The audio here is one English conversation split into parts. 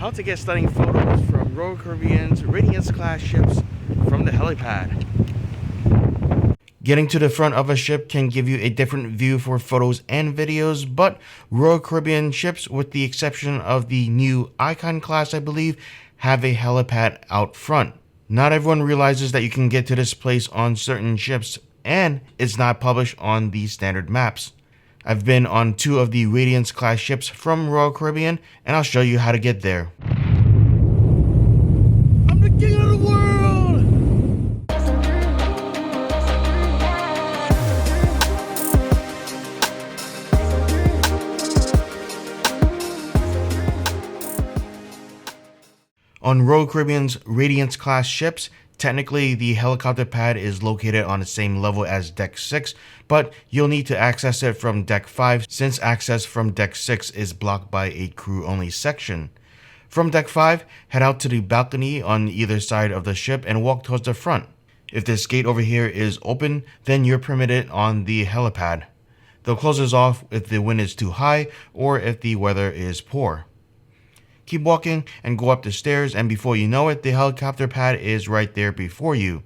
how to get stunning photos from Royal Caribbean's Radiance-class ships from the helipad. Getting to the front of a ship can give you a different view for photos and videos, but Royal Caribbean ships, with the exception of the new Icon class I believe, have a helipad out front. Not everyone realizes that you can get to this place on certain ships, and it's not published on the standard maps. I've been on 2 of the Radiance class ships from Royal Caribbean, and I'll show you how to get there. I'm the king of the world! On Royal Caribbean's Radiance class ships, technically the helicopter pad is located on the same level as Deck 6, but you'll need to access it from Deck 5 since access from Deck 6 is blocked by a crew-only section. From Deck 5, head out to the balcony on either side of the ship and walk towards the front. If this gate over here is open, then you're permitted on the helipad. They'll close this off if the wind is too high or if the weather is poor. Keep walking and go up the stairs, and before you know it, the helicopter pad is right there before you.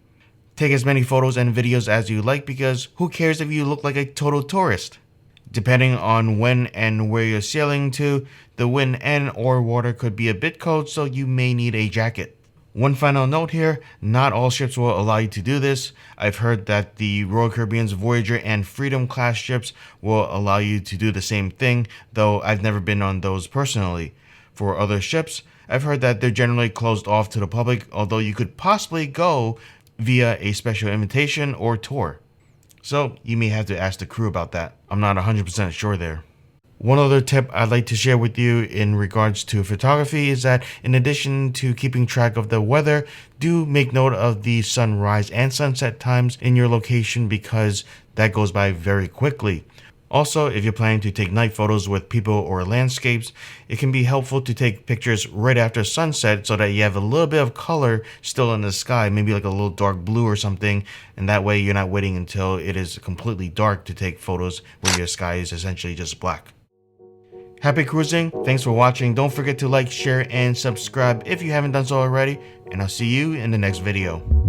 Take as many photos and videos as you like, because who cares if you look like a total tourist? Depending on when and where you're sailing to, the wind and or water could be a bit cold, so you may need a jacket. One final note here, not all ships will allow you to do this. I've heard that the Royal Caribbean's Voyager and Freedom class ships will allow you to do the same thing, though I've never been on those personally. For other ships, I've heard that they're generally closed off to the public, although you could possibly go via a special invitation or tour. So you may have to ask the crew about that. I'm not 100% sure there. One other tip I'd like to share with you in regards to photography is that in addition to keeping track of the weather, do make note of the sunrise and sunset times in your location, because that goes by very quickly. Also, if you're planning to take night photos with people or landscapes, it can be helpful to take pictures right after sunset so that you have a little bit of color still in the sky, maybe like a little dark blue or something, and that way you're not waiting until it is completely dark to take photos where your sky is essentially just black. Happy cruising, thanks for watching, don't forget to like, share, and subscribe if you haven't done so already, and I'll see you in the next video.